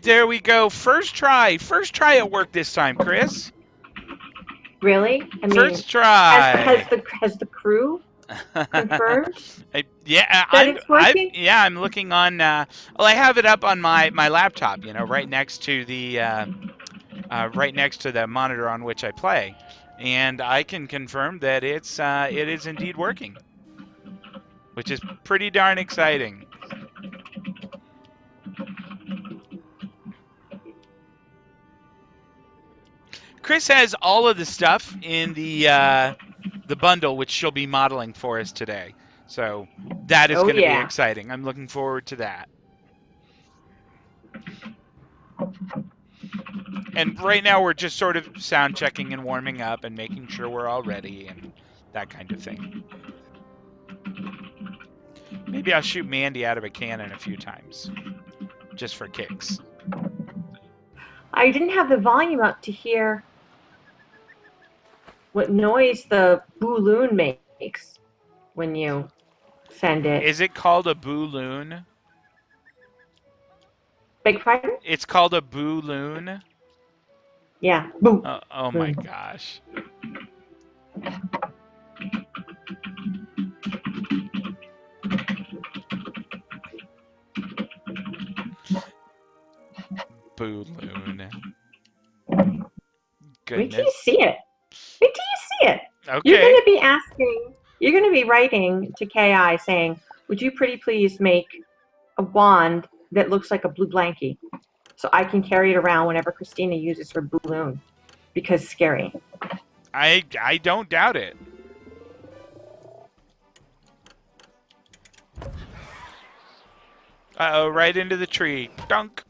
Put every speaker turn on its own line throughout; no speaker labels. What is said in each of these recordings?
There we go. First try at work this time, Chris.
Really? I mean,
First try.
Has the crew confirmed
that
it's working?
I'm looking on. I have it up on my laptop. Right next to the monitor on which I play, and I can confirm that it is indeed working, which is pretty darn exciting. Chris has all of the stuff in the bundle, which she'll be modeling for us today. So that is going to be exciting. I'm looking forward to that. And right now we're just sort of sound checking and warming up and making sure we're all ready and that kind of thing. Maybe I'll shoot Mandy out of a cannon a few times, just for kicks.
I didn't have the volume up to hear what noise the balloon makes when you send it.
Is it called a balloon?
Beg pardon?
It's called a balloon?
Yeah. Boom.
Oh my gosh. Balloon. Goodness.
Wait till you see it.
Okay.
You're going to be writing to KI saying, would you pretty please make a wand that looks like a blue blankie so I can carry it around whenever Christina uses her balloon, because scary.
I don't doubt it. Uh-oh, right into the tree. Dunk.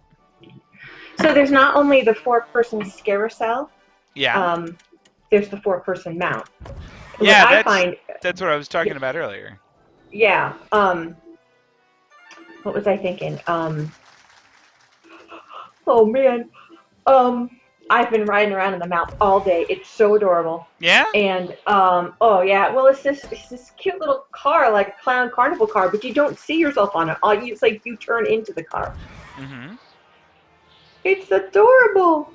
So there's not only the 4-person scarousel.
Yeah.
There's the 4-person mount.
Yeah, that's what I was talking about earlier.
Yeah. What was I thinking? Oh man. I've been riding around in the mount all day. It's so adorable.
Yeah?
And oh yeah. Well, it's this cute little car, like a clown carnival car, but you don't see yourself on it. It's like you turn into the car.
Mm-hmm.
It's adorable.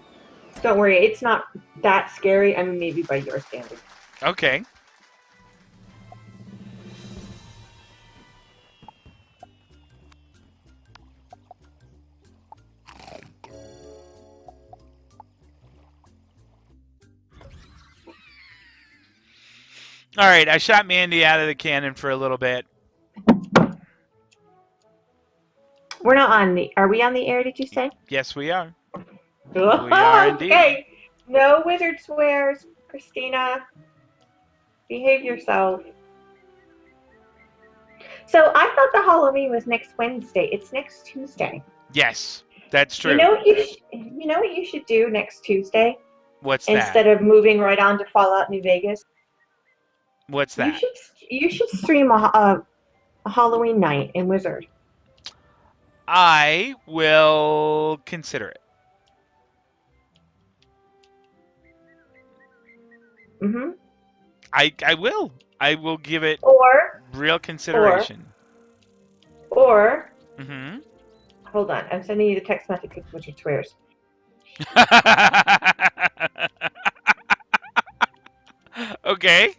Don't worry, it's not that scary. I mean, maybe by your standards.
Okay. All right, I shot Mandy out of the cannon for a little bit.
We're not on the... Are we on the air, did you say?
Yes, we are. We are indeed.
Okay. No wizard swears. Christina, behave yourself. So I thought the Halloween was next Wednesday. It's next Tuesday.
Yes, that's true.
You know what you should do next Tuesday?
What's that?
Instead of moving right on to Fallout New Vegas.
What's that?
You should stream a Halloween night in Wizard.
I will consider it.
Mm-hmm.
I will. I will give it real consideration.
Or
mm-hmm.
Hold on, I'm sending you the text message with Wizard swears.
Okay.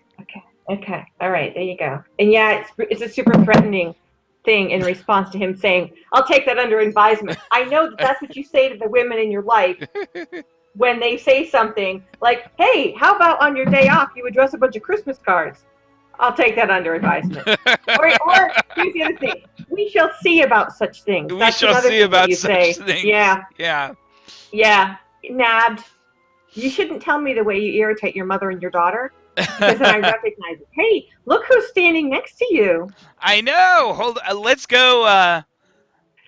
Okay. All right. There you go. And yeah, it's a super threatening thing in response to him saying, "I'll take that under advisement." I know that's what you say to the women in your life when they say something like, "Hey, how about on your day off you address a bunch of Christmas cards?" I'll take that under advisement. or here's the other thing: we shall see about such things.
We shall see about such things.
Yeah. Nabbed. You shouldn't tell me the way you irritate your mother and your daughter. Because then I recognize it. Hey, look who's standing next to you.
I know. Hold on. Let's go.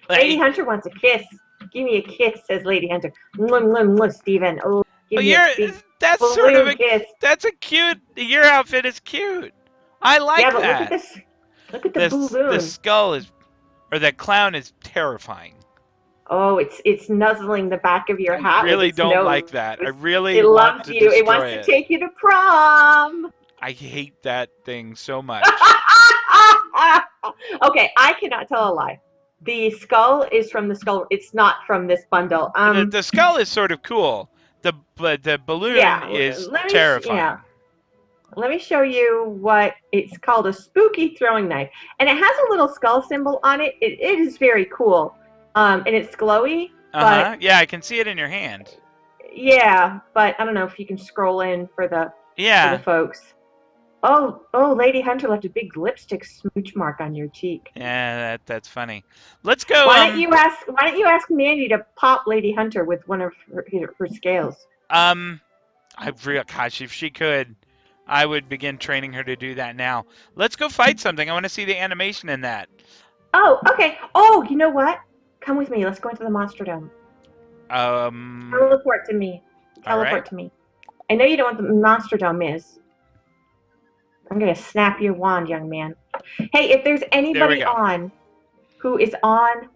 Lady Hunter wants a kiss. Give me a kiss, says Lady Hunter. Mwah, Steven. Oh, give me a big
that's sort of a
kiss.
That's a cute. Your outfit is cute. I like that.
Yeah, but look at this. Look at the balloon.
The skull the clown is terrifying.
Oh, it's nuzzling the back of your hat.
I really don't like that. I really
it
want
loves
to
you.
destroy
It wants to take you to prom.
I hate that thing so much.
Okay, I cannot tell a lie. The skull is from the skull. It's not from this bundle.
The skull is sort of cool. The balloon is terrifying.
Yeah. Let me show you what it's called, a spooky throwing knife. And it has a little skull symbol on it. It is very cool. And it's glowy.
Uh-huh. Yeah, I can see it in your hand.
Yeah, but I don't know if you can scroll in for the folks. Oh, Lady Hunter left a big lipstick smooch mark on your cheek.
Yeah, that's funny. Let's go.
Why don't you ask Mandy to pop Lady Hunter with one of her scales?
Gosh, if she could, I would begin training her to do that now. Let's go fight something. I want to see the animation in that.
Oh, okay. Oh, you know what? Come with me. Let's go into the Monster Dome. Teleport to me. Teleport to me. I know you don't know what the Monster Dome is. I'm going to snap your wand, young man. Hey, if there's anybody on who is on...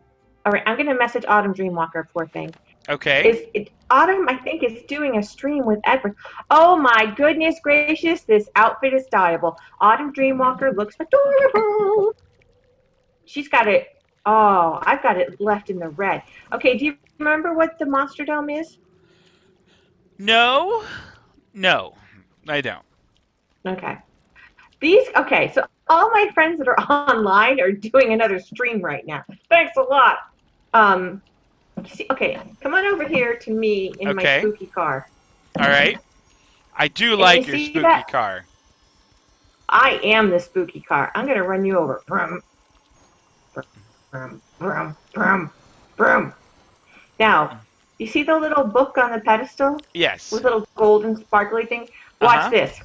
All right, I'm going to message Autumn Dreamwalker, poor thing.
Okay.
Autumn, I think, is doing a stream with Edward. Oh, my goodness gracious. This outfit is dyeable. Autumn Dreamwalker looks adorable. She's got it... Oh, I've got it left in the red. Okay, do you remember what the Monster Dome is?
No, I don't.
Okay. So all my friends that are online are doing another stream right now. Thanks a lot. Okay, come on over here to me in my spooky car.
All right. I do like your spooky car.
I am the spooky car. I'm going to run you over. Brum, brum, brum, brum, brum. Now, you see the little book on the pedestal?
Yes.
With little golden sparkly thing? Watch this.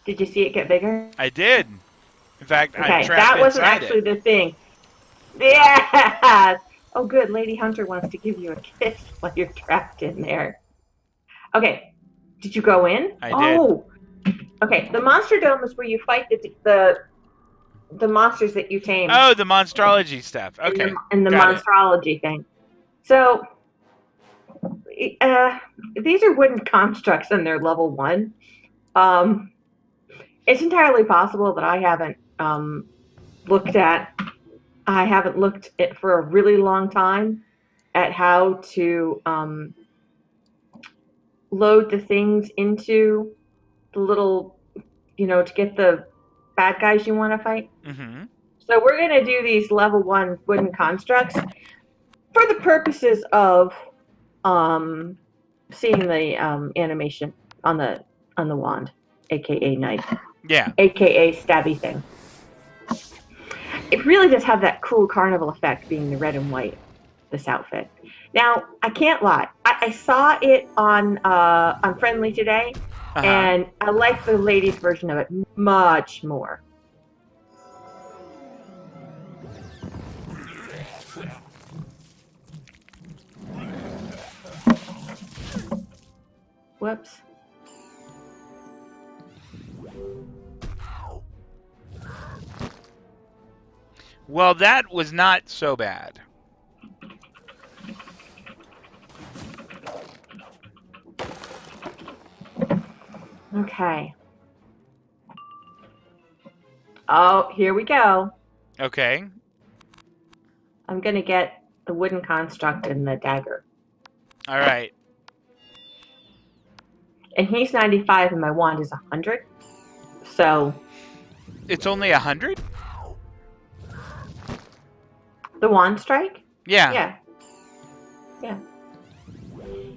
Did you see it get bigger?
I did. In fact, I trapped
that wasn't
inside
actually the thing. Yeah. Oh, good. Lady Hunter wants to give you a kiss while you're trapped in there. Okay. Did you go in?
I did.
Okay. The Monster Dome is where you fight the monsters that you tame.
Oh, the monstrology stuff. Okay.
And the monstrology thing. So, these are wooden constructs and they're level 1. It's entirely possible that I haven't looked at it for a really long time at how to load the things into the little, to get the bad guys you want to fight.
Mm-hmm.
So we're going to do these level 1 wooden constructs for the purposes of seeing the animation on the wand, aka knife.
Yeah.
AKA stabby thing. It really does have that cool carnival effect being the red and white, this outfit. Now, I can't lie. I saw it on Friendly today, and I like the ladies' version of it much more. Whoops.
Well, that was not so bad.
Okay. Oh, here we go.
Okay.
I'm going to get the wooden construct and the dagger.
All right.
And he's 95 and my wand is 100. So...
It's only 100?
The wand strike?
Yeah.
Yeah.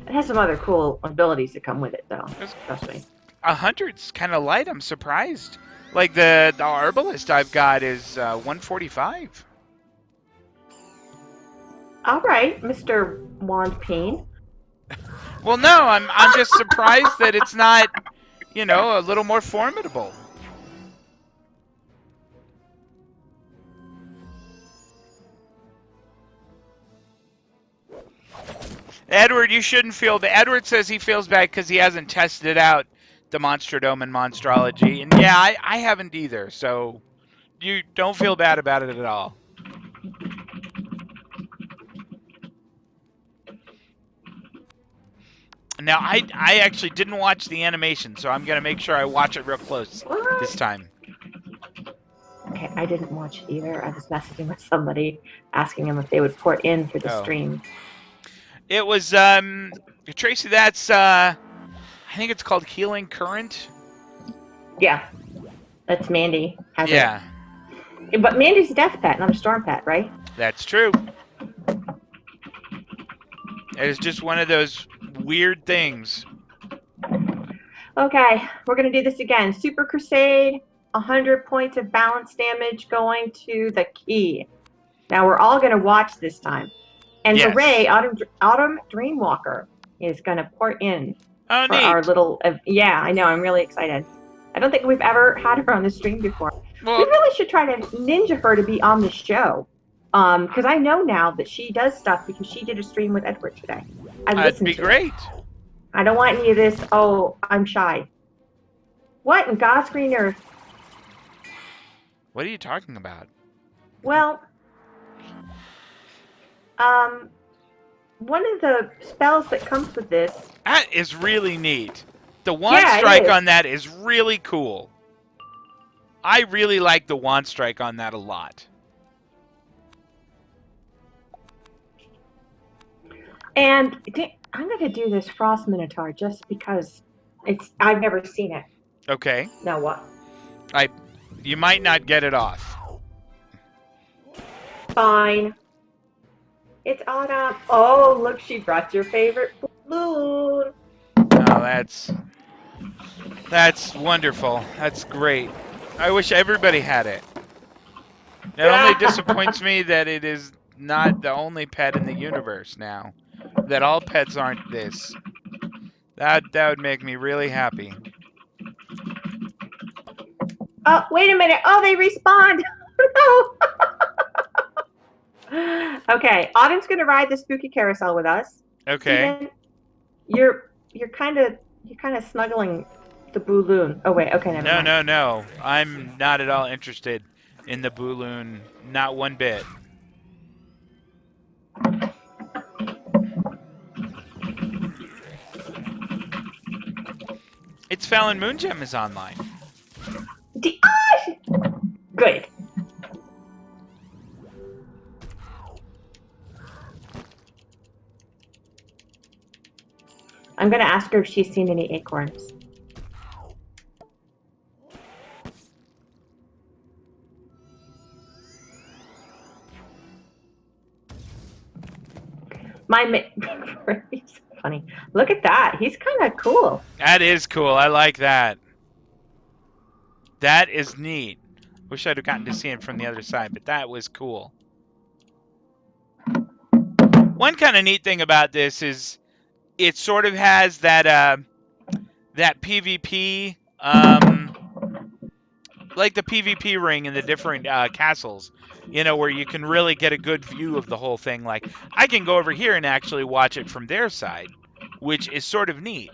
It has some other cool abilities that come with it, though. Trust me.
100's kind of light. I'm surprised. Like the herbalist I've got is 145.
All right, Mr. Wand Peen.
Well, no, I'm just surprised that it's not, a little more formidable. Edward, you shouldn't feel bad. Edward says he feels bad because he hasn't tested out the Monster Dome and Monstrology. And yeah, I haven't either, so you don't feel bad about it at all. Now, I actually didn't watch the animation, so I'm going to make sure I watch it real close this time.
Okay, I didn't watch it either. I was messaging with somebody asking them if they would port in for the stream.
It was Tracy, that's I think it's called Healing Current.
Yeah. That's Mandy has
it.
But Mandy's a death pet, not a storm pet, right?
That's true. It's just one of those weird things.
Okay, we're going to do this again. Super Crusade, 100 points of balance damage going to the key. Now we're all going to watch this time. And Hooray, Autumn Dreamwalker is going to port in for
neat.
our little... yeah, I know. I'm really excited. I don't think we've ever had her on the stream before.
Well,
we really should try to ninja her to be on the show. Because I know now that she does stuff because she did a stream with Edward today.
That'd be great.
I don't want any of this, oh, I'm shy. What in God's green earth?
What are you talking about?
Well, one of the spells that comes with this...
That is really neat. The wand strike on that is really cool. I really like the wand strike on that a lot.
And I'm going to do this Frost Minotaur just because I've never seen it.
Okay.
Now what?
You might not get it off.
Fine. It's Autumn. Oh, look, she brought your favorite balloon.
Oh, that's wonderful. That's great. I wish everybody had it. It only disappoints me that it is not the only pet in the universe now. That all pets aren't this. That would make me really happy.
Oh, wait a minute. Oh, they respawned. No. Okay, Autumn's going to ride the spooky carousel with us.
Okay.
Steven, you're kind of snuggling the balloon. Oh wait, okay, never mind.
No. I'm not at all interested in the balloon, not one bit. Its Fallon Moongem is online.
Good. I'm going to ask her if she's seen any acorns. He's funny. Look at that. He's kind of cool.
That is cool. I like that. That is neat. Wish I'd have gotten to see him from the other side, but that was cool. One kind of neat thing about this is it sort of has that that PvP, like the PvP ring in the different castles, you know, where you can really get a good view of the whole thing. Like, I can go over here and actually watch it from their side, which is sort of neat.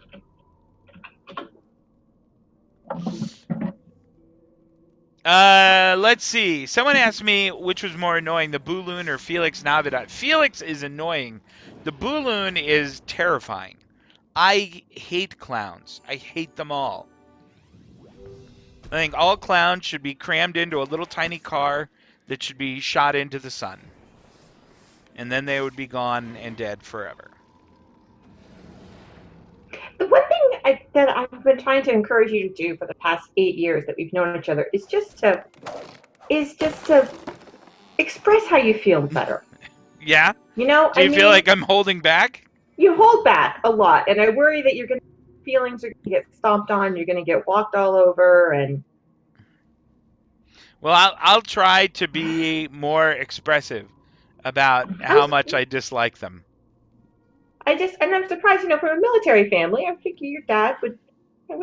Let's see. Someone asked me which was more annoying, the Booloon or Felix Navidad. Felix is annoying. The Booloon is terrifying. I hate clowns. I hate them all. I think all clowns should be crammed into a little tiny car that should be shot into the sun. And then they would be gone and dead forever.
The one thing that I've been trying to encourage you to do for the past 8 years that we've known each other is just to express how you feel better.
Yeah?
You know,
do you feel like I'm holding back?
You hold back a lot, and I worry that feelings are going to get stomped on, you're going to get walked all over, and...
Well, I'll try to be more expressive about how much I dislike them.
And I'm surprised, you know, from a military family, I think your dad would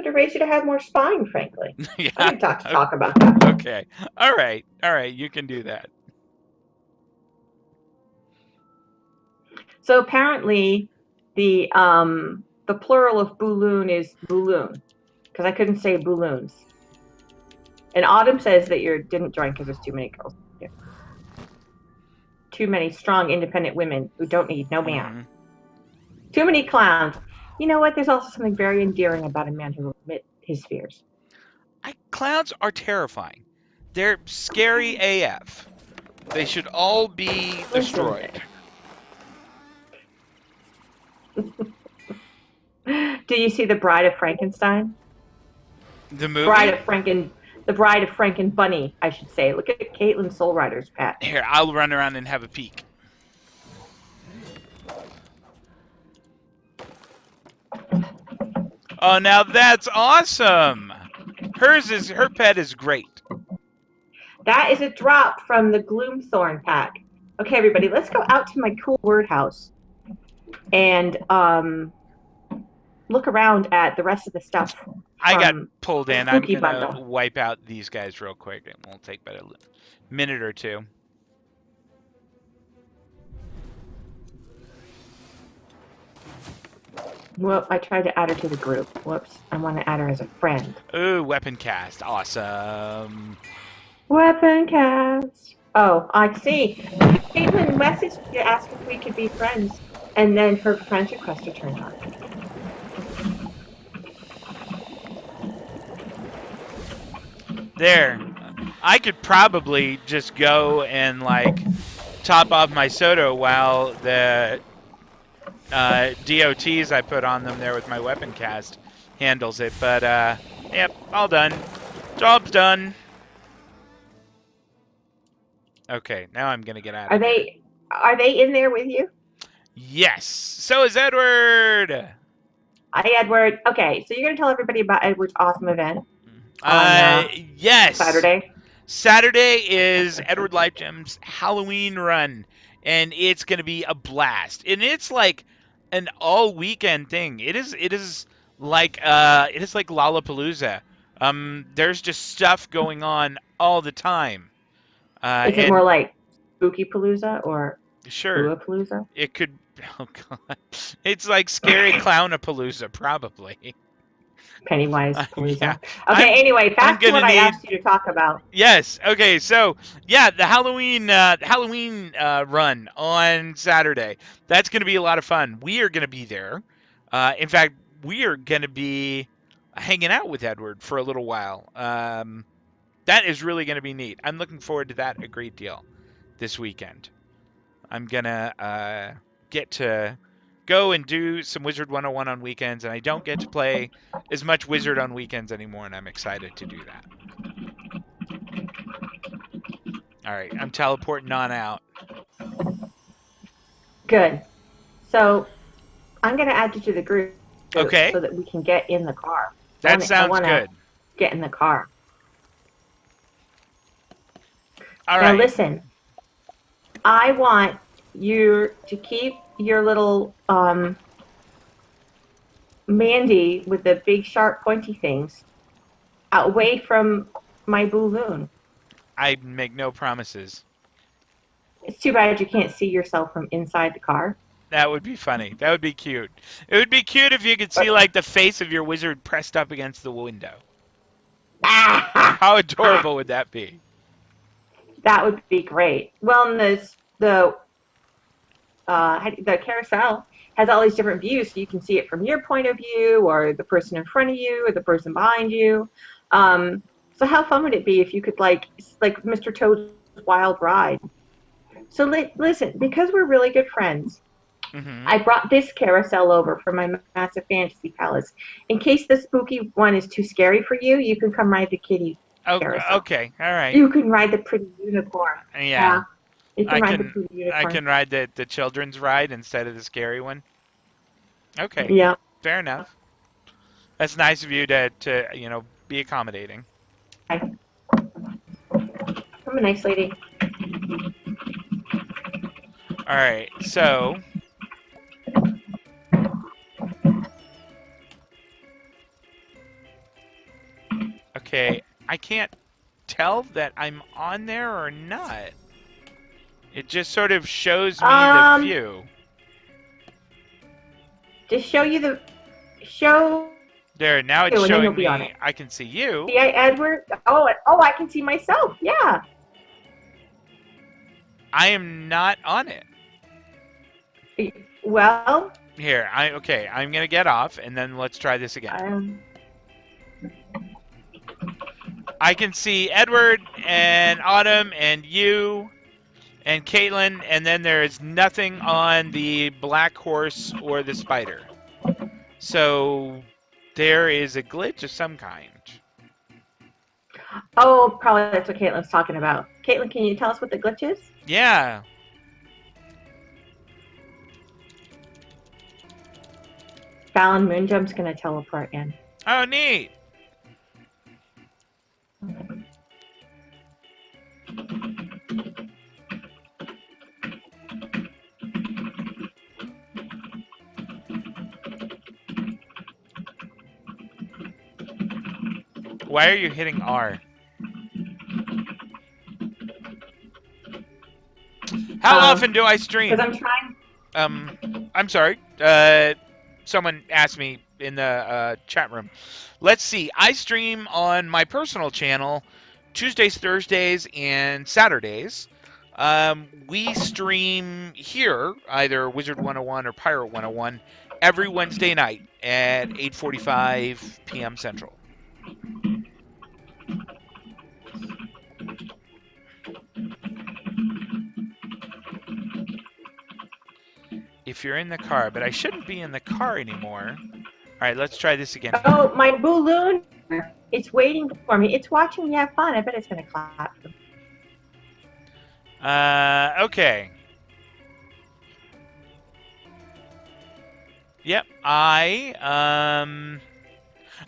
have raised you to have more spine, frankly.
Yeah.
I didn't talk about that.
Okay. All right. You can do that.
So apparently, the plural of balloon is balloon, because I couldn't say balloons. And Autumn says that you didn't join because there's too many girls. Yeah. Too many strong, independent women who don't need no man. Mm-hmm. Too many clowns. You know what? There's also something very endearing about a man who will admit his fears.
Clowns are terrifying. They're scary AF. They should all be destroyed.
Do you see The Bride of Frankenstein?
The movie?
The Bride of Franken Bunny, I should say. Look at Caitlin Soul Rider's pet.
Here, I'll run around and have a peek. Oh, now that's awesome! Her pet is great.
That is a drop from the Gloomthorn pack. Okay, everybody, let's go out to my cool word house and look around at the rest of the stuff.
I got pulled in. I'm gonna
bundle.
wipe out these guys real quick. It won't take but a minute or two.
Well, I tried to add her to the group. Whoops. I want to add her as a friend.
Ooh, weapon cast. Awesome.
Weapon cast. Oh, I see. Caitlin messaged to ask if we could be friends, and then her friend request turned on.
There. I could probably just go and, like, top off my soda while the DOTs I put on them there with my weapon cast handles it. But, yep, all done. Job's done. Okay, now I'm going to get out of here.
Are they in there with you?
Yes. So is Edward.
Hi, Edward. Okay, so you're going to tell everybody about Edward's awesome event.
Yes.
Saturday.
Saturday is Edward Lifegem's Halloween run, and it's going to be a blast. And it's like an all weekend thing. It is like Lollapalooza. There's just stuff going on all the time.
Is it more like Spooky Palooza or
sure
Palooza?
It could. Oh God, it's like Scary Clownapalooza probably.
Pennywise Palooza.
Yeah.
Okay, anyway, back to what I asked you to talk about.
Yes. Okay. So yeah, the Halloween run on Saturday. That's going to be a lot of fun. We are going to be there. In fact, we are going to be hanging out with Edward for a little while. That is really going to be neat. I'm looking forward to that a great deal this weekend. I'm going to get to go and do some Wizard101 on weekends, and I don't get to play as much Wizard on weekends anymore, and I'm excited to do that. All right, I'm teleporting on out.
Good. So I'm going to add you to the group
okay,
so that we can get in the car.
That sounds good.
Get in the car.
All right.
Now listen, I want you to keep your little Mandy with the big sharp pointy things away from my balloon.
I make no promises.
It's too bad you can't see yourself from inside the car.
That would be funny. That would be cute. It would be cute if you could see like the face of your wizard pressed up against the window. How adorable would that be?
That would be great. Well, and the carousel has all these different views, so you can see it from your point of view, or the person in front of you, or the person behind you. So how fun would it be if you could like Mr. Toad's Wild Ride? So listen, because we're really good friends, I brought this carousel over from my Massive Fantasy Palace. In case the spooky one is too scary for you, you can come ride the kitty carousel.
Okay, all right.
You can ride the pretty unicorn.
Yeah.
You can ride the pretty unicorn.
I can ride the children's ride instead of the scary one. Okay.
Yeah.
Fair enough. That's nice of you to be accommodating.
I'm a nice lady.
All right, so okay, I can't tell that I'm on there or not. It just sort of shows me the view.
Just show you the show.
There, now it's showing me.
On it.
I can see you.
See, Edward. Oh, I can see myself. Yeah.
I am not on it.
Well.
Here, I'm gonna get off, and then let's try this again. I can see Edward and Autumn and you and Caitlin, and then there is nothing on the black horse or the spider. So there is a glitch of some kind.
Oh, probably that's what Caitlin's talking about. Caitlin, can you tell us what the glitch is?
Yeah.
Fallon Moonjump's going to teleport in.
Oh, neat. Why are you hitting R? How often do I stream?
Because I'm trying.
I'm sorry. Someone asked me in the chat room. Let's see. I stream on my personal channel Tuesdays, Thursdays, and Saturdays. We stream here, either Wizard101 or Pirate101, every Wednesday night at 8:45 p.m. Central. If you're in the car, but I shouldn't be in the car anymore. All right, let's try this again.
Oh, my balloon! It's waiting for me. It's watching me have fun. I bet it's going to clap.
Okay. Yep, I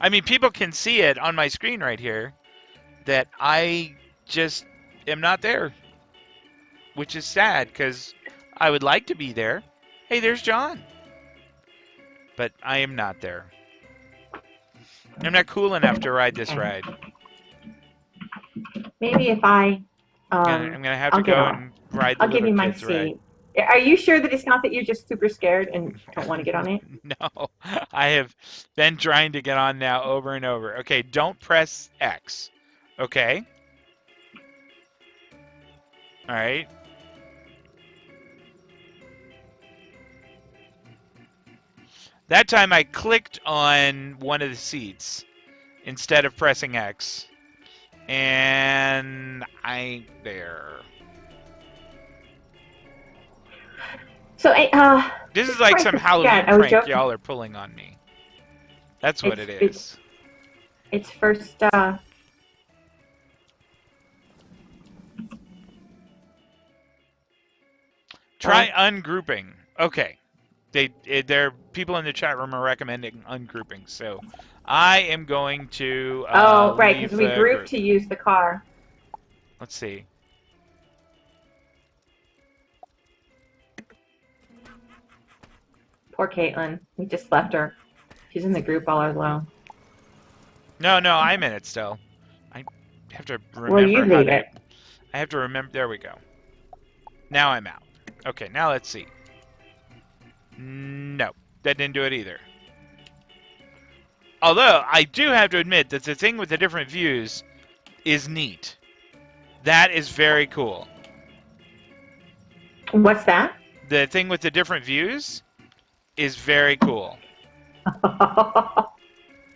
mean, people can see it on my screen right here that I just am not there, which is sad because I would like to be there. Hey, there's John. But I am not there. I'm not cool enough to ride this ride.
Maybe if I...
I'm gonna have to go and ride the
I'll give you my seat.
ride.
Are you sure that it's not that you're just super scared and don't want to get on it?
No, I have been trying to get on now over and over. Okay, don't press X. Okay. All right. That time I clicked on one of the seats instead of pressing X. And I there.
So,
this is like some Halloween prank y'all are pulling on me. That's what it is.
It's first,
Try ungrouping. Okay. There people in the chat room are recommending ungrouping, so I am going to
right, because we grouped to use the car.
Let's see.
Poor Caitlin. We just left her. She's in the group all alone.
No, I'm in it still. I have to remember.
Well, you leave it.
I have to remember. There we go. Now I'm out. Okay, now let's see. No, that didn't do it either. Although, I do have to admit that the thing with the different views is neat. That is very cool.
What's that?
The thing with the different views is very cool.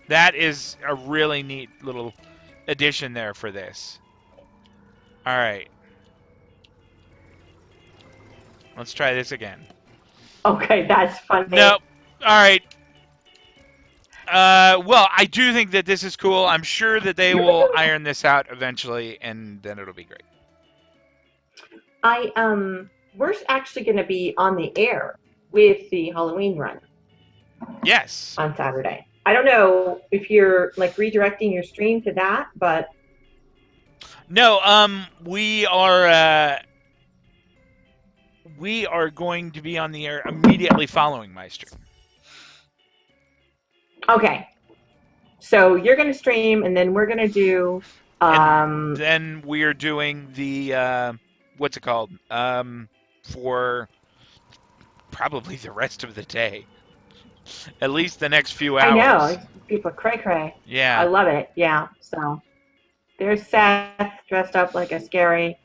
That is a really neat little addition there for this. All right. Let's try this again.
Okay, that's funny.
Nope. All right. Well, I do think that this is cool. I'm sure that they will iron this out eventually, and then it'll be great.
We're actually going to be on the air with the Halloween run.
Yes.
On Saturday. I don't know if you're like redirecting your stream to that, but
no. We are going to be on the air immediately following my stream.
Okay. So you're going to stream, and then we're going to do...
And then we are doing the... what's it called? For probably the rest of the day. At least the next few hours.
I know. People cray-cray.
Yeah.
I love it. Yeah. So there's Seth dressed up like a scary...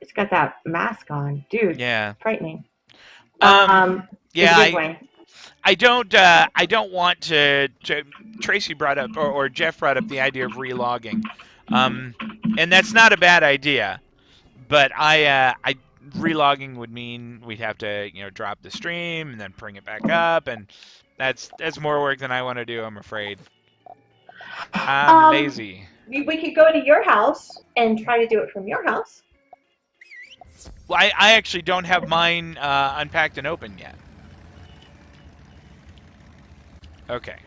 It's got that mask on. Dude.
Yeah.
Frightening.
Yeah. I don't want to Tracy brought up, or Jeff brought up the idea of relogging. And that's not a bad idea. But I relogging would mean we'd have to, drop the stream and then bring it back up, and that's more work than I want to do, I'm afraid. I'm lazy.
We could go to your house and try to do it from your house.
Well, I actually don't have mine unpacked and open yet. Okay.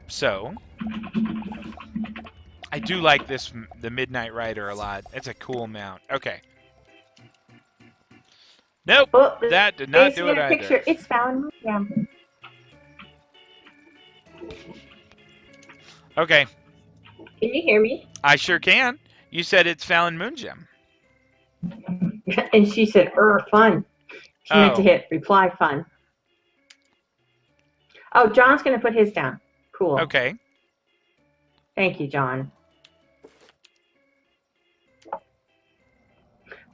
So, I do like the Midnight Rider a lot. It's a cool mount. Okay. Nope,
Well,
that did not do it
a
either.
Picture. It's found. Yeah.
Okay.
Can you hear me?
I sure can. You said it's Fallon Moon Gem.
And she said, fun. She meant to
Oh.
hit reply fun. Oh, John's going to put his down. Cool.
Okay.
Thank you, John.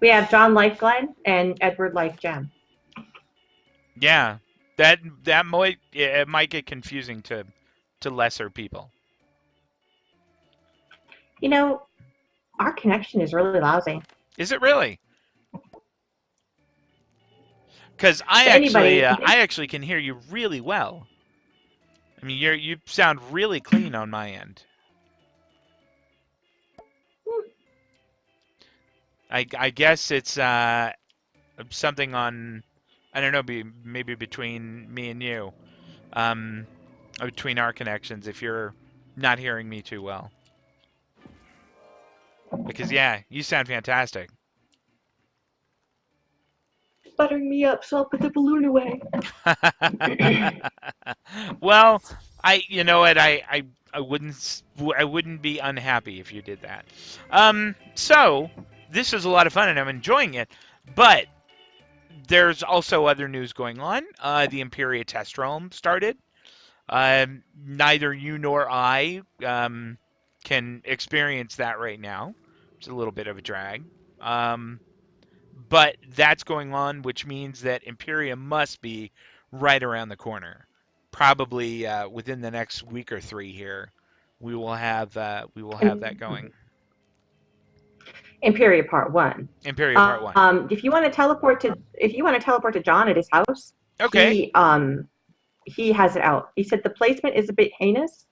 We have John Lifeglide and Edward Life Gem.
Yeah. That might it might get confusing to lesser people.
You know, our connection is really lousy.
Is it really? Because I actually can hear you really well. I mean, you sound really clean on my end. I guess it's something on, I don't know, maybe between me and you, between our connections, if you're not hearing me too well. Because, yeah, you sound fantastic.
Buttering me up, so I'll put the balloon away.
Well, you know what, I wouldn't be unhappy if you did that. So this is a lot of fun and I'm enjoying it, but there's also other news going on. The Imperia test realm started. Neither you nor I can experience that right now. It's a little bit of a drag. But that's going on, which means that Imperia must be right around the corner. Probably within the next week or 3 here, we will have that going.
Imperia Part 1.
Imperia Part 1.
If you want to teleport to John at his house,
okay.
He has it out. He said the placement is a bit heinous,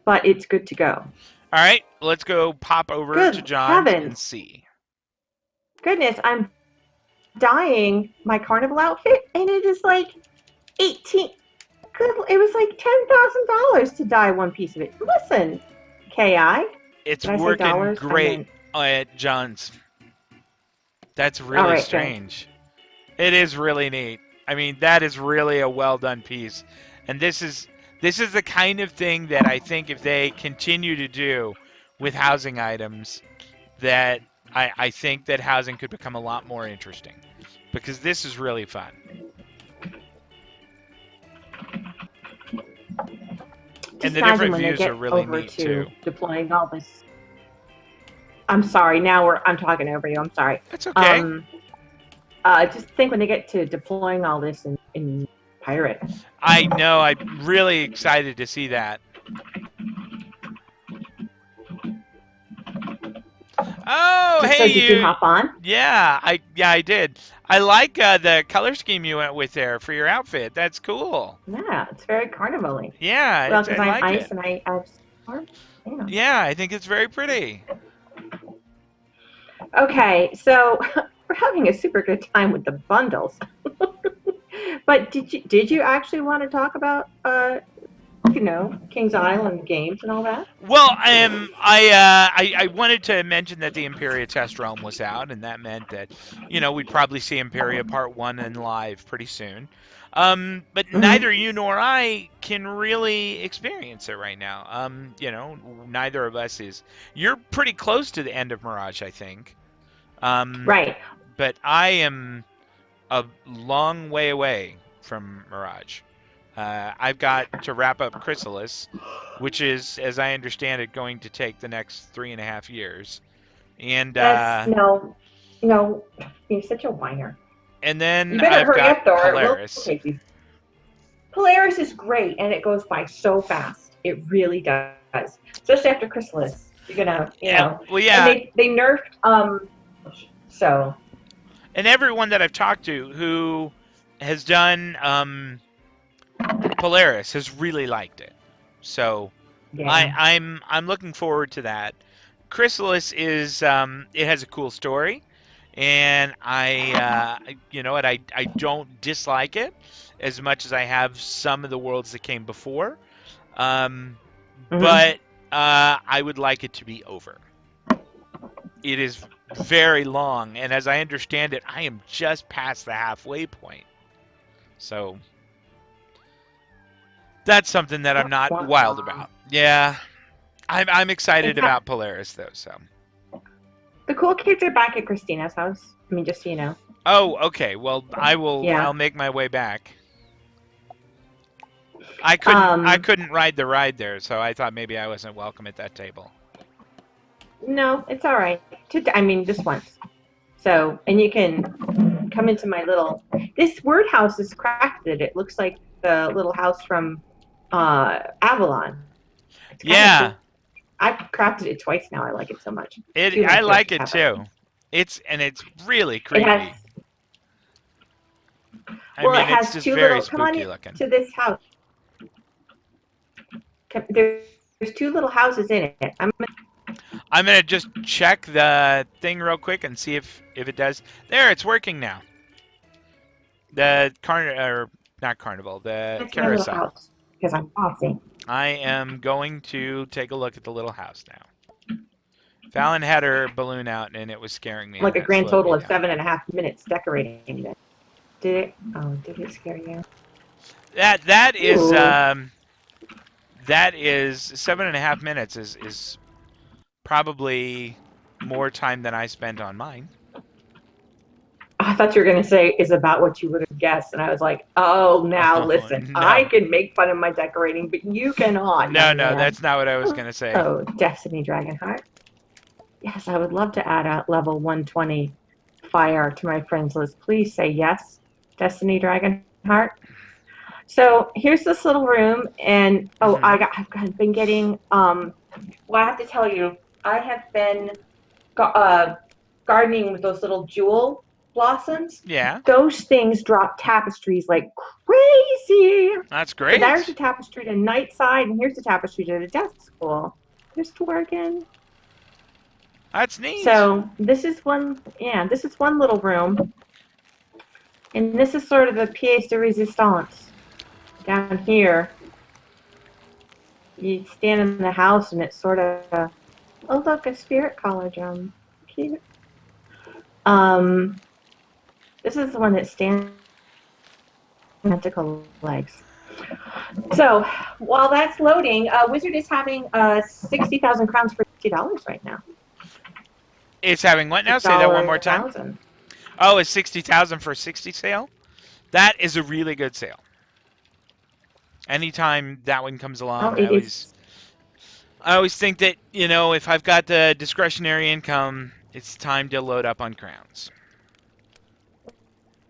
but it's good to go.
All right, let's go pop over to John and see.
Goodness, I'm dyeing my carnival outfit, and it is like it was like $10,000 to dye one piece of it. Listen, KI.
It's working great at John's. That's really strange. Good. It is really neat. I mean, that is really a well done piece. And this is the kind of thing that I think if they continue to do with housing items, that I think that housing could become a lot more interesting. Because this is really fun. And the different views are really neat too.
Deploying all this. I'm sorry. I'm talking over you. I'm sorry.
That's okay.
Just think when they get to deploying all this in Pirate.
I know. I'm really excited to see that. Oh, hey,
so did you hop on?
Yeah, I did. I like the color scheme you went with there for your outfit. That's cool.
Yeah, it's very carnival-y.
Yeah,
well, because I'm
like
ice
it.
and I
yeah, I think it's very pretty.
Okay, so we're having a super good time with the bundles. But did you actually want to talk about King's Island games and all that?
Well, I wanted to mention that the Imperia test realm was out, and that meant that we'd probably see Imperia Part 1 in live pretty soon. But neither you nor I can really experience it right now. Neither of us is. You're pretty close to the end of Mirage, I think.
Right.
But I am a long way away from Mirage. I've got to wrap up Chrysalis, which is, as I understand it, going to take the next 3.5 years. And
no, you're such a whiner.
And then
you better hurry up, though,
Polaris.
Polaris is great, and it goes by so fast. It really does. especially after Chrysalis. You're gonna,
Yeah, well, yeah.
And they nerfed so.
And everyone that I've talked to who has done Polaris has really liked it. So
Yeah.
I'm looking forward to that. Chrysalis is it has a cool story, and you know what, I don't dislike it as much as I have some of the worlds that came before. But I would like it to be over. It is very long, and as I understand it, I am just past the halfway point. So that's something that I'm not wild about. Yeah, I'm excited about Polaris though. So
the cool kids are back at Christina's house. I mean, just so you know.
Oh, okay. Well, I will.
Yeah.
I'll make my way back. I couldn't ride the ride there, so I thought maybe I wasn't welcome at that table.
No, it's all right. I mean, just once. So, and you can come into my little. This word house is crafted. It looks like the little house from Avalon.
Yeah.
Cool. I've crafted it twice now. I like it so much.
I like it too. It's really creepy.
It has
it's just
two
very
little.
spooky
Come on
looking.
to this house. There's two little houses in it.
I'm gonna just check the thing real quick and see if it does. There, it's working now. The not carnival, the carousel.
Because I'm bossy.
I am going to take a look at the little house now. Fallon had her balloon out and it was scaring me.
Like a grand total of 7.5 minutes decorating it. Did it scare you?
That is 7.5 minutes is probably more time than I spent on mine.
I thought you were going to say is about what you would have guessed, and I was like, listen,
no.
I can make fun of my decorating, but you cannot.
No, that's not what I was going to say.
Oh, Destiny Dragonheart. Yes, I would love to add a level 120 fire to my friends list. Please say yes, Destiny Dragonheart. So here's this little room, and I've been getting. Well, I have to tell you, I have been gardening with those little jewel blossoms.
Yeah.
Those things drop tapestries like crazy.
That's great.
So there's a tapestry to night side, and here's the tapestry to the desk school. Just working.
That's neat.
So this is one little room, and this is sort of the pièce de résistance. Down here, you stand in the house, and it's sort of a spirit collar drum. Cute. This is the one that stands tentacle legs. So while that's loading, Wizard is having 60,000 crowns for $60 right now.
It's having what now? Say that one more time.
1,000.
Oh, it's 60,000 for 60 sale? That is a really good sale. Anytime that one comes along, I always think that, if I've got the discretionary income, it's time to load up on crowns.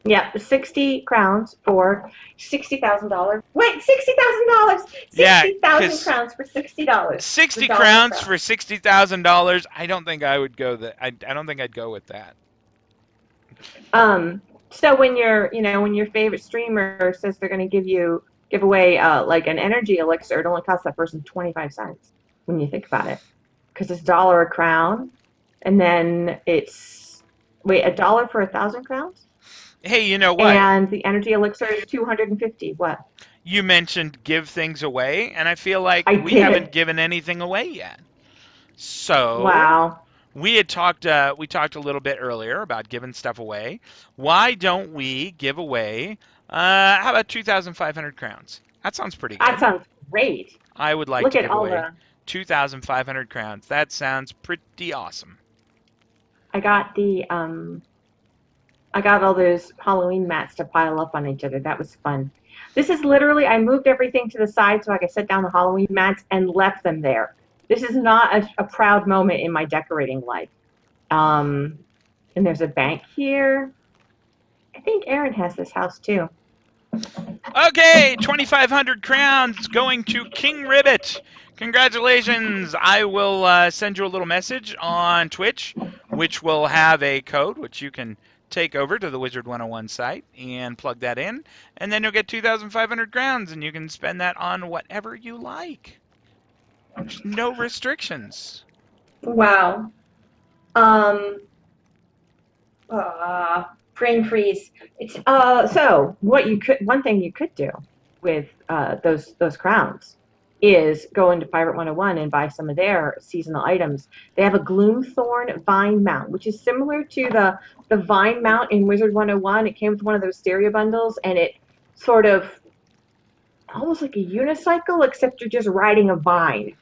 Yeah, 60 crowns for $60,000. Wait, $60,000! 60,000 crowns for $60.
60 crowns for $60,000. I don't think I would go that. I don't think I'd go with that.
So when your favorite streamer says they're going to give away like an energy elixir, it only costs that person 25 cents when you think about it, because it's $1 a crown, and then it's $1 for 1,000 crowns.
Hey, you know what?
And the energy elixir is 250. What?
You mentioned give things away, and I feel like we haven't given anything away yet. So
wow.
We talked a little bit earlier about giving stuff away. Why don't we give away? How about 2,500 crowns? That sounds pretty good.
That sounds great.
I would like to give away 2,500 crowns. That sounds pretty awesome.
I got all those Halloween mats to pile up on each other. That was fun. This is literally, I moved everything to the side so I could set down the Halloween mats and left them there. This is not a proud moment in my decorating life. And there's a bank here. I think Aaron has this house too.
Okay, 2,500 crowns going to King Ribbit. Congratulations! I will send you a little message on Twitch, which will have a code, which you can take over to the Wizard101 site and plug that in, and then you'll get 2,500 crowns, and you can spend that on whatever you like. There's no restrictions.
Wow. Brain freeze. It's so one thing you could do with those crowns is go into Pirate 101 and buy some of their seasonal items. They have a Gloomthorn vine mount, which is similar to the vine mount in Wizard 101. It came with one of those stereo bundles, and it sort of almost like a unicycle, except you're just riding a vine.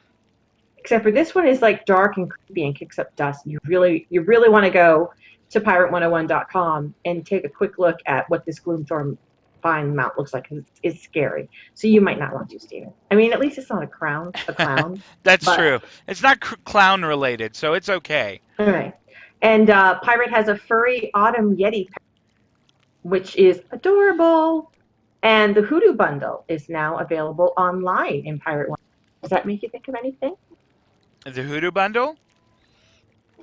Except for this one is like dark and creepy and kicks up dust. You really want to go to pirate101.com and take a quick look at what this Gloomthorn vine mount looks like. It's scary. So you might not want to, Steven. I mean, at least it's not a clown.
That's true. It's not clown related, so it's okay.
All right. And Pirate has a furry autumn Yeti, which is adorable. And the Hoodoo bundle is now available online in Pirate 1. Does that make you think of anything?
The Hoodoo bundle?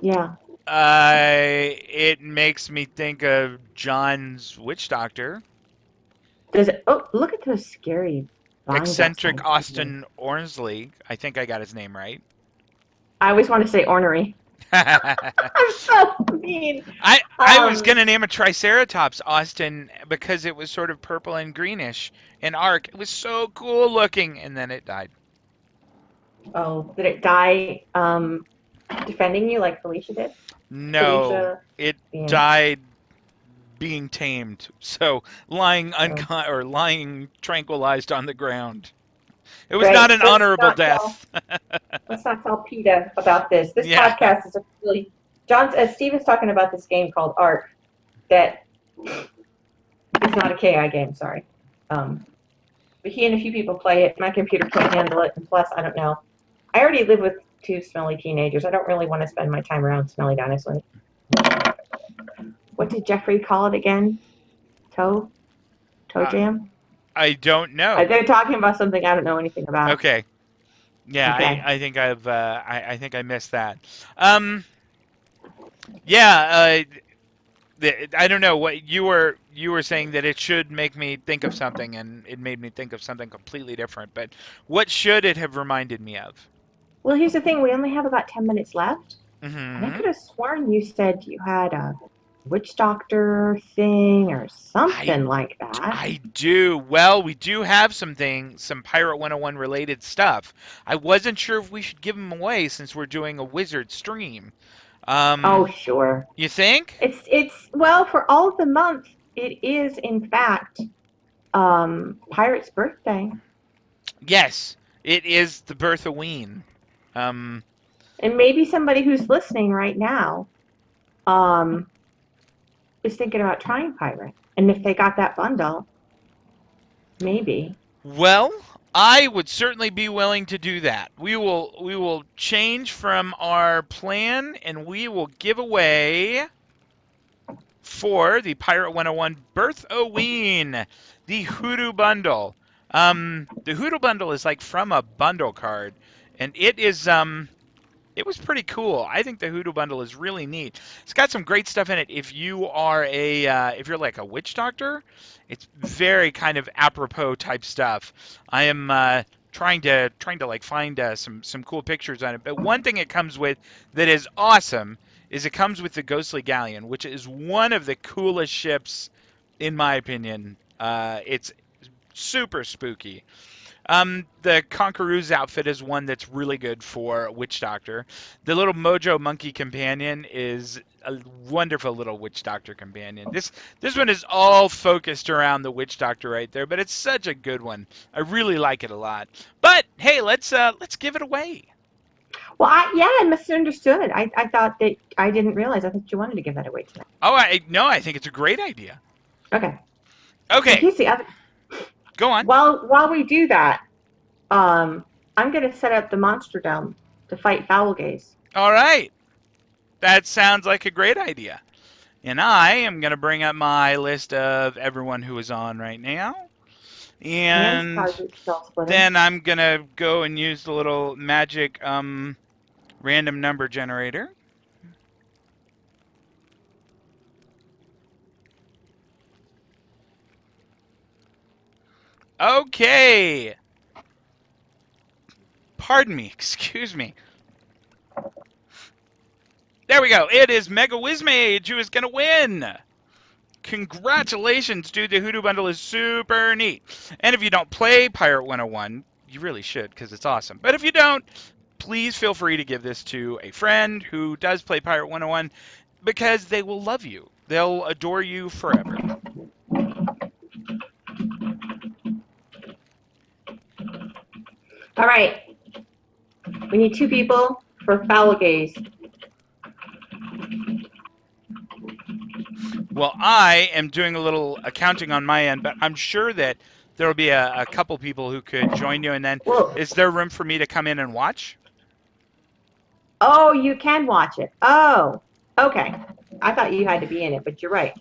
Yeah.
It makes me think of John's Witch Doctor.
Does it? Oh, look at those scary
Eccentric Austin Ormsley. I think I got his name right.
I always want to say ornery. I'm so mean.
I was going to name a Triceratops Austin because it was sort of purple and greenish in arc. It was so cool looking, and then it died.
Oh, did it die defending you like Felicia did?
No, it died being tamed. So lying lying tranquilized on the ground. It was not an honorable death.
Let's not tell PETA about this. This podcast is really Steven's talking about this game called Ark that is not a KI game, sorry. But he and a few people play it. My computer can't handle it, and plus, I don't know. I already live with 2 smelly teenagers. I don't really want to spend my time around smelly dinosaurs. What did Jeffrey call it again? Toe jam?
I don't know.
They're talking about something I don't know anything about.
Okay. Yeah, okay. I think I think I missed that. I don't know what you were saying that it should make me think of something, and it made me think of something completely different. But what should it have reminded me of?
Well, here's the thing. We only have about 10 minutes left.
Mm-hmm.
And I could have sworn you said you had a witch doctor thing or something like that.
I do. Well, we do have some Pirate 101 related stuff. I wasn't sure if we should give them away since we're doing a wizard stream.
Oh, sure.
You think?
It's well, for all of the month, it is in fact Pirate's birthday.
Yes, it is the birth of Ween.
And maybe somebody who's listening right now is thinking about trying Pirate. And if they got that bundle, maybe.
Well, I would certainly be willing to do that. We will change from our plan, and we will give away for the Pirate 101 Birth o' Ween, the Hoodoo bundle. The Hoodoo bundle is like from a bundle card, and it is it was pretty cool. I think the Hoodoo bundle is really neat. It's got some great stuff in it. If you are if you're like a witch doctor, it's very kind of apropos type stuff. I am trying to like find some cool pictures on it. But one thing it comes with that is awesome is it comes with the Ghostly Galleon, which is one of the coolest ships in my opinion. It's super spooky. The Conqueror's outfit is one that's really good for Witch Doctor. The little Mojo Monkey Companion is a wonderful little Witch Doctor companion. This one is all focused around the Witch Doctor right there, but it's such a good one. I really like it a lot. But hey, let's give it away.
Well, I misunderstood. I thought that I didn't realize. I thought you wanted to give that away tonight.
Oh, I think it's a great idea.
Okay.
Okay.
Here's the other.
Go on.
While we do that, I'm going to set up the Monster Dome to fight Foul Gaze.
All right. That sounds like a great idea. And I am going to bring up my list of everyone who is on right now. And
Sergeant Skull Splitter.
then I'm going to go and use the little magic random number generator. Okay. Pardon me. Excuse me. There we go. It is Mega Wizmage who is going to win. Congratulations, dude. The Hoodoo Bundle is super neat. And if you don't play Pirate 101, you really should because it's awesome. But if you don't, please feel free to give this to a friend who does play Pirate 101 because they will love you. They'll adore you forever.
All right. We need 2 people for Foul Gaze.
Well, I am doing a little accounting on my end, but I'm sure that there will be a couple people who could join you. And then, is there room for me to come in and watch?
Oh, you can watch it. Oh, okay. I thought you had to be in it, but you're right.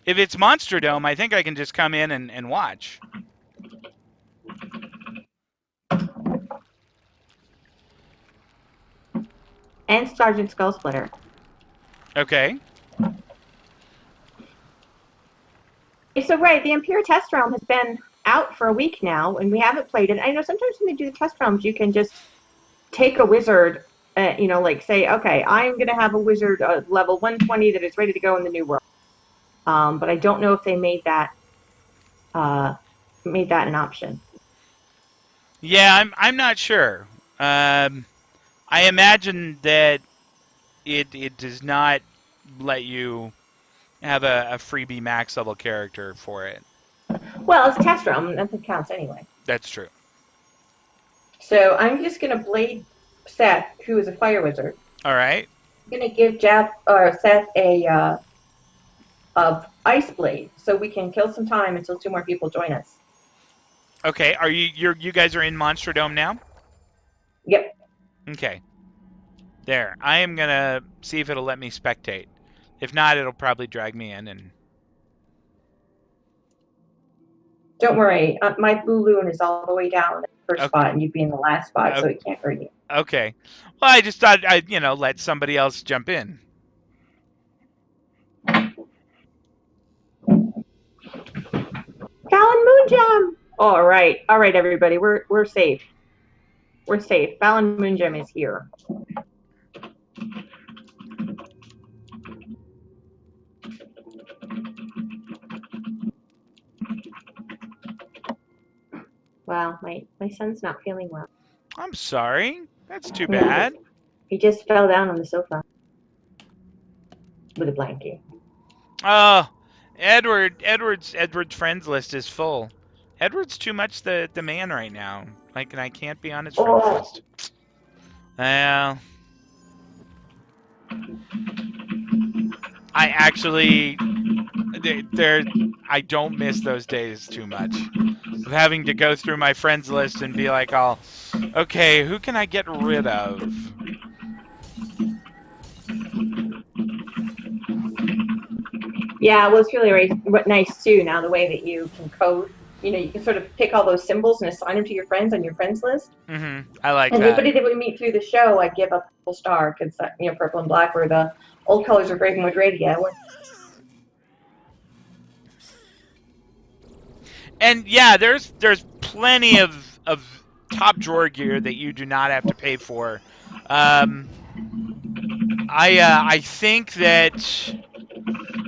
If it's Monster Dome, I think I can just come in and watch.
And Sergeant Skull Splitter.
Okay.
So, right, the Imperial Test Realm has been out for a week now, and we haven't played it. I know sometimes when they do the test realms, you can just take a wizard, like say, okay, I'm going to have a wizard level 120 that is ready to go in the new world. But I don't know if they made that an option.
Yeah, I'm not sure. I imagine that it does not let you have a freebie max level character for it.
Well, it's test realm, nothing counts anyway.
That's true.
So I'm just going to blade Seth, who is a fire wizard.
All right.
I'm going to give Seth a ice blade, so we can kill some time until 2 more people join us.
Okay. Are you guys are in Monster Dome now?
Yep.
Okay. There. I am gonna see if it'll let me spectate. If not, it'll probably drag me in and.
Don't worry, my balloon is all the way down in the first spot, and you'd be in the last spot, so it can't hurt you.
Okay. Well, I just thought I'd, let somebody else jump in.
Fallon Moonjam! All right, everybody, we're safe. We're safe. Fallon Moonjam is here. Wow, my son's not feeling well.
I'm sorry. That's too bad.
He just fell down on the sofa with a blanket.
Oh, Edward's friends list is full. Edward's too much the man right now. Like, and I can't be on his friends list. Well, I actually, I don't miss those days too much. Of having to go through my friends list and be like, okay, who can I get rid of?
Yeah, well, it's really nice too now the way that you can code. You can sort of pick all those symbols and assign them to your friends on your friends list.
Mm-hmm. I like
and
that.
Everybody that we meet through the show, I give a purple star because purple and black were the old colors of Ravenwood Radio.
And yeah, there's plenty of top drawer gear that you do not have to pay for. I think that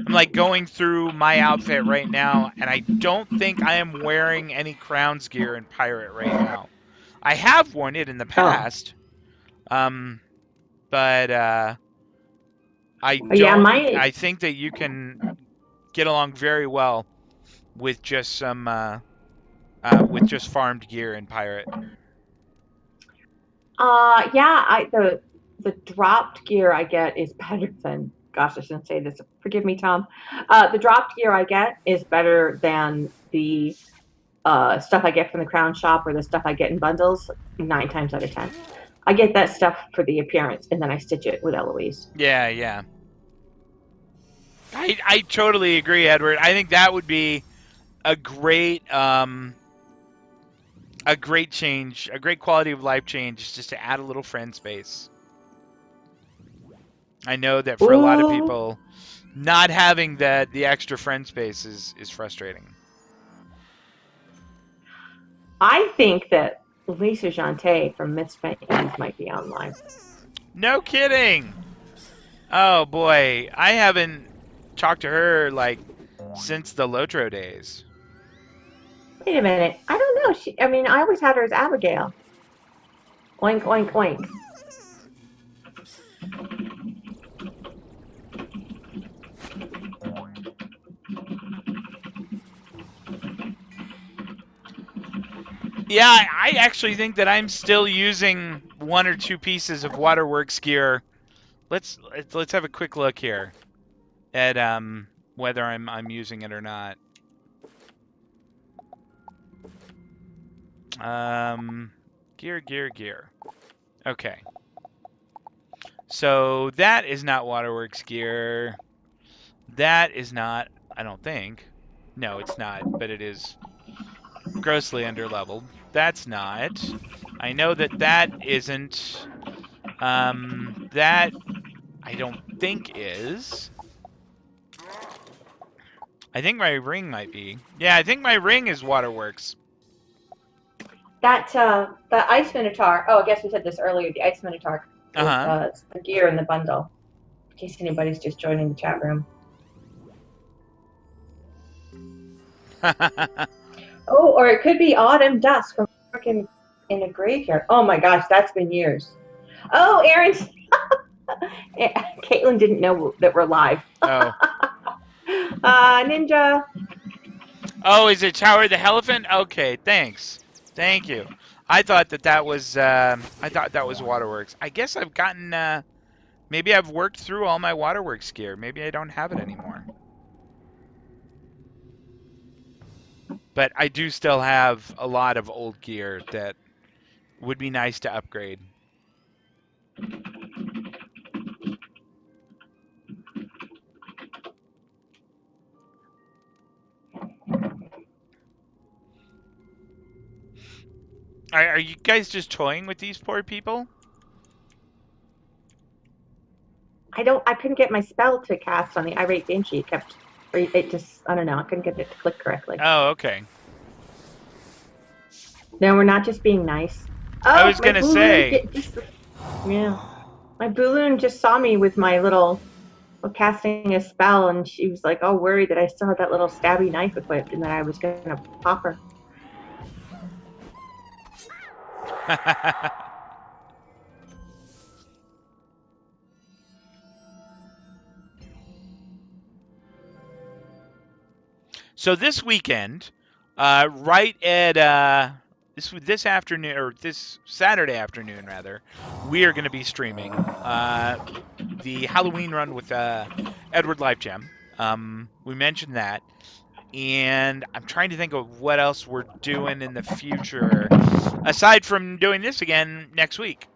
I'm like going through my outfit right now, and I don't think I am wearing any Crowns gear in Pirate right now. I have worn it in the past, but I don't.
Yeah,
I think that you can get along very well with just some farmed gear in Pirate.
Yeah, the dropped gear I get is better than. Gosh, I shouldn't say this. Forgive me, Tom. The dropped gear I get is better than the stuff I get from the Crown Shop or the stuff I get in bundles 9 times out of 10. I get that stuff for the appearance, and then I stitch it with Eloise.
Yeah. I totally agree, Edward. I think that would be a great change, a great quality of life change is just to add a little friend space. I know that for a lot of
Ooh,
people, not having the extra friend space is frustrating.
I think that Lisa Jante from Misspent might be online.
No kidding. Oh boy, I haven't talked to her like since the Lotro days.
Wait a minute. I don't know. I always had her as Abigail. Oink, oink, oink.
Yeah, I actually think that I'm still using one or two pieces of Waterworks gear. Let's have a quick look here at whether I'm using it or not. Gear. Okay. So that is not Waterworks gear. That is not, I don't think. No, it's not, but it is grossly underleveled. That's not. I know that isn't. That I don't think is. I think my ring might be. Yeah, I think my ring is Waterworks.
The Ice Minotaur. Oh, I guess we said this earlier. The Ice Minotaur is the gear in the bundle. In case anybody's just joining the chat room. Oh, or it could be Autumn Dusk from working in a graveyard. Oh my gosh, that's been years. Oh, Aaron. Caitlin didn't know that we're live.
Oh.
Ninja.
Oh, is it Tower of the Elephant? Okay, thanks. Thank you. I thought that was Waterworks. I guess I've gotten maybe I've worked through all my Waterworks gear. Maybe I don't have it anymore. But I do still have a lot of old gear that would be nice to upgrade. Are you guys just toying with these poor people?
I couldn't get my spell to cast on the Irate Banshee. I don't know, I couldn't get it to click correctly.
Oh, okay.
No, we're not just being nice. Oh,
I was gonna say.
Yeah. My balloon just saw me with my little casting a spell, and she was like all worried that I still had that little stabby knife equipped and that I was gonna pop her.
So this weekend, right at this afternoon, or this Saturday afternoon rather, we are going to be streaming the Halloween run with Edward Life Gem. We mentioned that, and I'm trying to think of what else we're doing in the future aside from doing this again next week.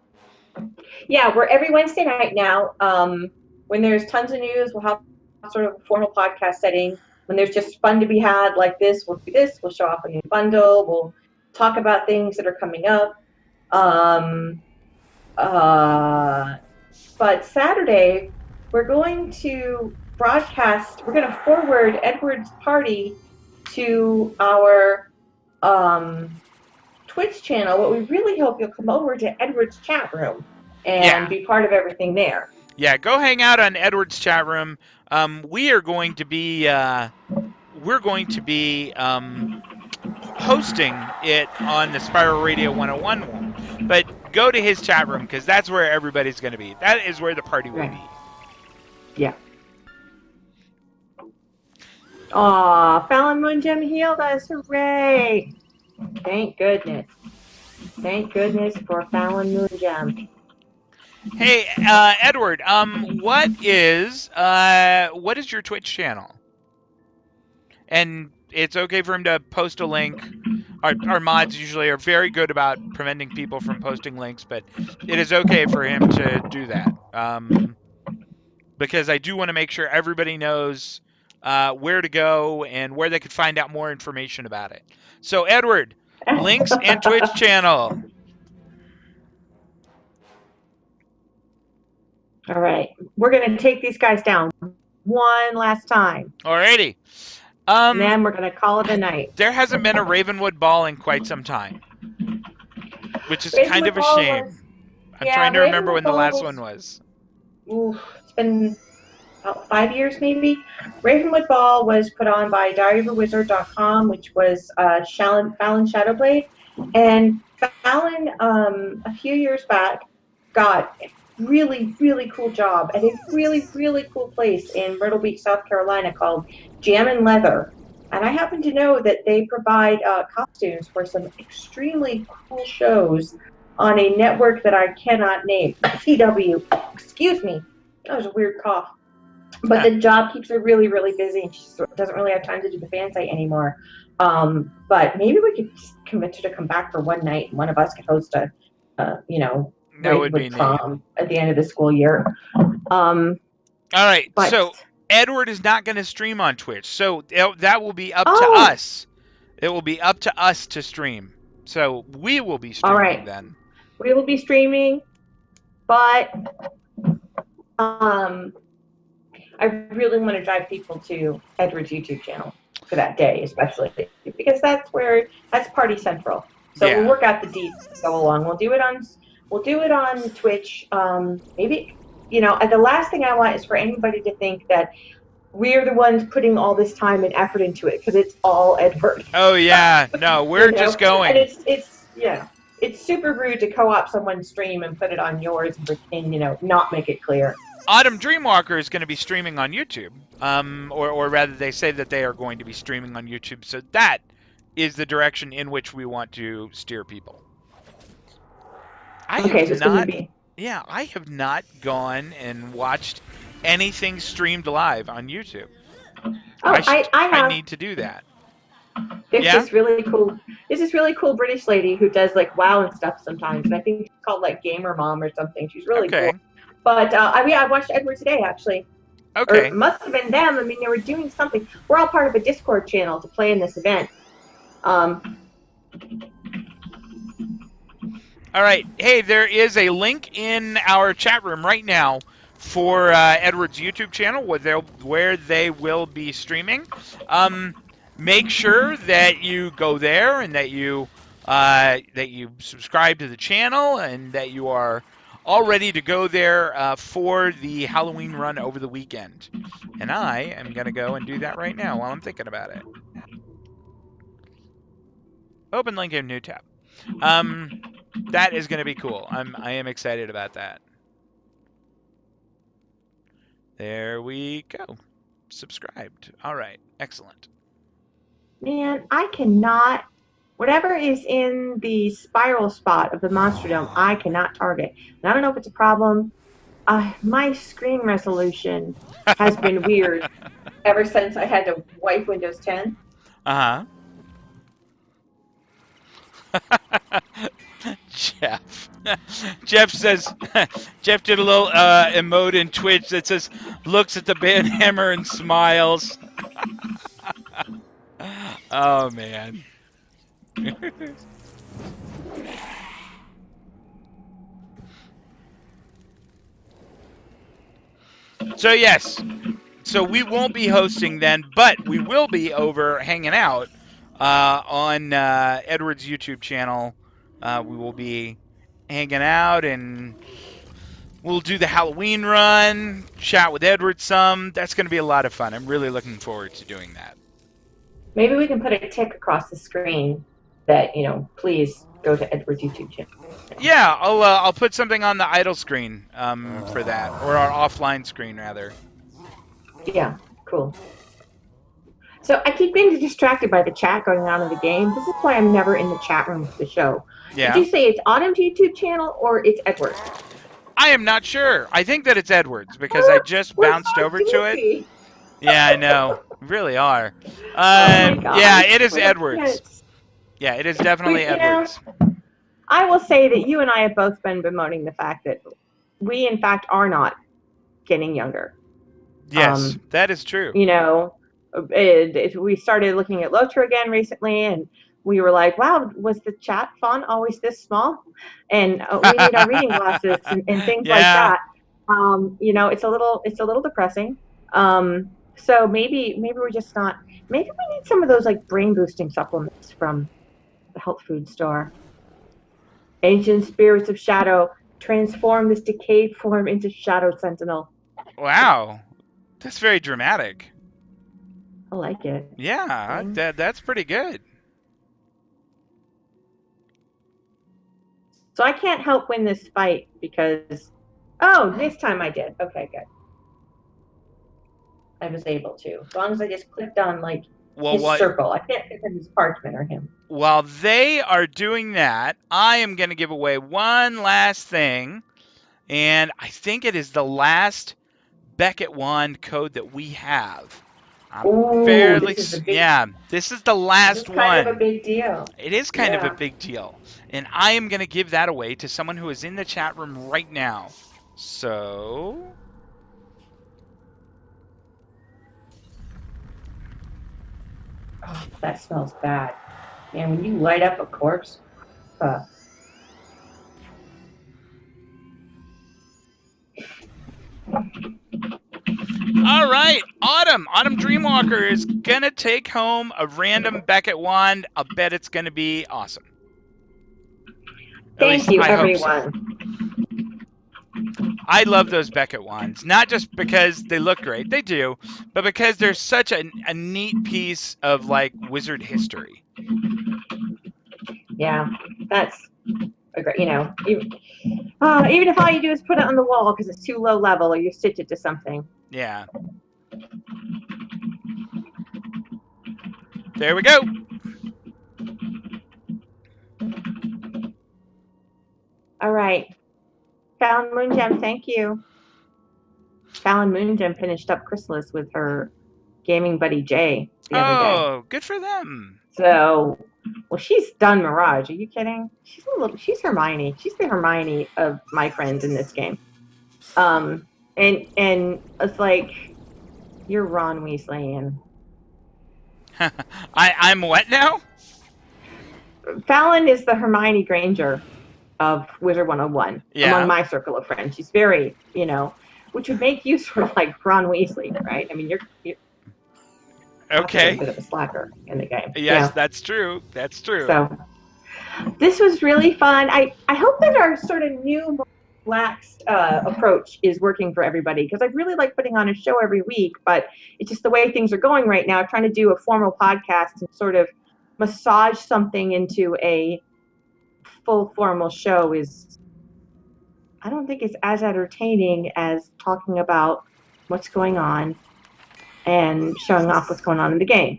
Yeah, we're every Wednesday night now. When there's tons of news, we'll have sort of a formal podcast setting. When there's just fun to be had like this, we'll do this. We'll show off a new bundle. We'll talk about things that are coming up. But Saturday, we're going to broadcast. We're going to forward Edward's party to our Twitch channel. But we really hope you'll come over to Edward's chat room and be part of everything there.
Yeah, go hang out on Edward's chat room. We're going to be hosting it on the Spiral Radio 101 one. But go to his chat room because that's where everybody's going to be. That is where the party will be.
Yeah. Aw, Fallon Moongem healed us. Hooray! Thank goodness. Thank goodness for Fallon Moongem.
Hey, Edward, what is your Twitch channel? And it's okay for him to post a link. Our mods usually are very good about preventing people from posting links, but it is okay for him to do that. Because I do want to make sure everybody knows where to go and where they could find out more information about it. So, Edward, links and Twitch channel.
All right. We're going to take these guys down one last time.
Alrighty.
And then we're going to call it a night.
There hasn't been a Ravenwood Ball in quite some time, which is kind of a shame. I'm trying to remember when the last one was.
Ooh, it's been about 5 years, maybe. Ravenwood Ball was put on by diaryoforawizard.com, which was Fallon Shadowblade. And Fallon, a few years back, got a really, really cool job at a really, really cool place in Myrtle Beach, South Carolina called Jam and Leather. And I happen to know that they provide costumes for some extremely cool shows on a network that I cannot name. CW. Excuse me. That was a weird cough. But the job keeps her really, really busy, and she doesn't really have time to do the fan site anymore. But maybe we could just commit her to come back for one night, and one of us could host a,
that would be
prom at the end of the school year.
All right, so Edward is not going to stream on Twitch, so that will be up to us. It will be up to us to stream. So we will be streaming then.
We will be streaming, but I really want to drive people to Edward's YouTube channel for that day, especially because that's party central. So we'll work out the deets as go along. We'll do it on Twitch. Maybe, the last thing I want is for anybody to think that we're the ones putting all this time and effort into it, because it's all Edward.
Oh yeah, no, we're just going.
And it's super rude to co-op someone's stream and put it on yours and not make it clear.
Autumn Dreamwalker is going to be streaming on YouTube, or rather, they say that they are going to be streaming on YouTube. So that is the direction in which we want to steer people. I have not gone and watched anything streamed live on YouTube. I need to do that.
There's this really cool British lady who does like WoW and stuff sometimes, and I think she's called like Gamer Mom or something. She's really cool. But I watched Edward today actually.
Okay.
Or it must have been them. I mean, they were doing something. We're all part of a Discord channel to play in this event.
All right. Hey, there is a link in our chat room right now for Edward's YouTube channel where they will be streaming. Make sure that you go there and that you subscribe to the channel and that you are all ready to go there for the Halloween run over the weekend. And I am going to go and do that right now while I'm thinking about it. Open link in new tab. That is going to be cool. I am excited about that. There we go. Subscribed. All right. Excellent.
Man, I cannot. Whatever is in the spiral spot of the Monster Dome, I cannot target. And I don't know if it's a problem. My screen resolution has been weird ever since I had to wipe Windows 10.
Uh-huh. Jeff says, Jeff did a little emote in Twitch that says, looks at the band hammer and smiles. Oh, man. So, yes. So, we won't be hosting then, but we will be over hanging out on Edward's YouTube channel. We will be hanging out and we'll do the Halloween run, chat with Edward some. That's going to be a lot of fun. I'm really looking forward to doing that.
Maybe we can put a tick across the screen that, please go to Edward's YouTube channel.
Yeah, I'll put something on the idle screen for that, or our offline screen, rather.
Yeah, cool. So I keep being distracted by the chat going on in the game. This is why I'm never in the chat room for the show.
Yeah.
Did you say it's Autumn's YouTube channel or it's Edward's?
I am not sure. I think that it's Edward's because I just bounced over to it. Yeah, I know. We really are. Yeah, it is Edward's. Yeah, it is definitely Edward's.
I will say that you and I have both been bemoaning the fact that we, in fact, are not getting younger.
Yes, that is true.
we started looking at Lotra again recently, and we were like, wow, was the chat font always this small? And we need our reading glasses and things like
Yeah.
that. It's a little depressing. So maybe we're just not. Maybe we need some of those like brain boosting supplements from the health food store. Ancient spirits of shadow, transform this decayed form into Shadow Sentinel.
Wow. That's very dramatic.
I like it.
Yeah, that's pretty good.
So I can't help win this fight because, this time I did. Okay, good. I was able to, as long as I just clicked on like his circle. I can't click on his parchment or him.
While they are doing that, I am going to give away one last thing, and I think it is the last Beckett wand code that we have. This is the last one.
Kind of a big deal.
It is kind of a big deal. And I am going to give that away to someone who is in the chat room right now. So...
Oh, that smells bad. Man, when you light up a corpse...
All right, Autumn Dreamwalker is going to take home a random Beckett wand. I'll bet it's going to be awesome.
Thank you, everyone.
I love those Beckett wands, not just because they look great, they do, but because they're such a neat piece of like wizard history.
Yeah, that's a great, even if all you do is put it on the wall because it's too low level, or you stitch it to something.
Yeah. There we go.
All right. Fallon Moongem, thank you. Fallon Moongem finished up Chrysalis with her gaming buddy Jay the other day.
Oh, good for them.
So, she's done Mirage. Are you kidding? She's Hermione. She's the Hermione of my friends in this game. And it's like, you're Ron Weasley, and
I'm what now?
Fallon is the Hermione Granger of Wizard101 among my circle of friends. She's very, which would make you sort of like Ron Weasley, right? I mean, you're
okay.
A bit of a slacker in the game.
Yes, that's true. That's true.
So this was really fun. I hope that our sort of new, more relaxed approach is working for everybody, because I really like putting on a show every week, but it's just the way things are going right now. Trying to do a formal podcast and sort of massage something into a full formal show is, I don't think it's as entertaining as talking about what's going on and showing off what's going on in the game.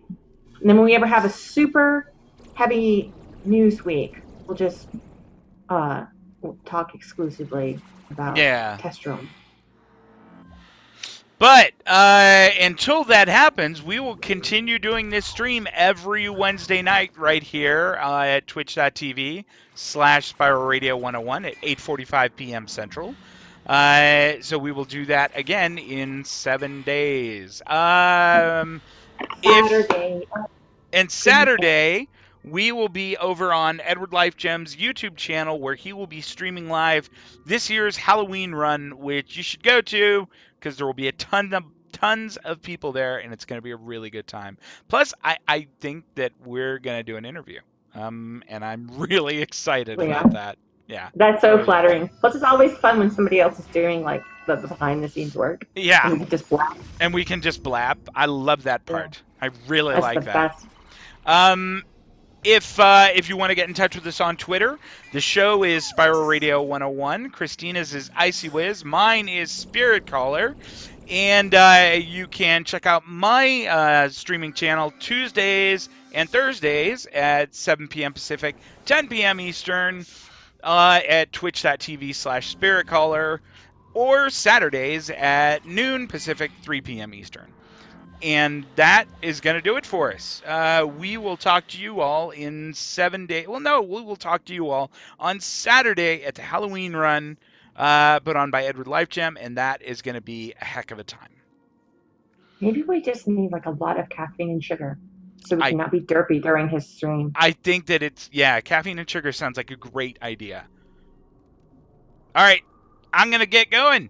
And then when we ever have a super heavy news week, we'll just we'll talk exclusively about Test Room.
But until that happens, we will continue doing this stream every Wednesday night right here at twitch.tv/SpiralRadio101 at 8:45 p.m. Central. So we will do that again in 7 days. Saturday, we will be over on Edward Life Gem's YouTube channel, where he will be streaming live this year's Halloween run, which you should go to, because there will be tons of people there, and it's going to be a really good time. Plus, I think that we're going to do an interview, and I'm really excited about that. Yeah.
That's so flattering. Plus, it's always fun when somebody else is doing like the behind-the-scenes work.
Yeah.
And we can just blab.
I love that part. Yeah. I really like that.
Best.
If you want to get in touch with us on Twitter, the show is Spiral Radio 101. Christina's is Icy Wiz. Mine is Spirit Caller. And you can check out my streaming channel Tuesdays and Thursdays at 7 p.m. Pacific, 10 p.m. Eastern at twitch.tv/spiritcaller, or Saturdays at noon Pacific, 3 p.m. Eastern. And that is going to do it for us. We will talk to you all in 7 days. Well, no, we will talk to you all on Saturday at the Halloween run put on by Edward Life Gem, and that is going to be a heck of a time.
Maybe we just need like a lot of caffeine and sugar so we
I
cannot be derpy during his stream.
I think that caffeine and sugar sounds like a great idea. All right, I'm going to get going.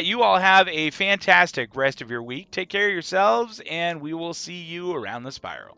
You all have a fantastic rest of your week. Take care of yourselves, and we will see you around the spiral.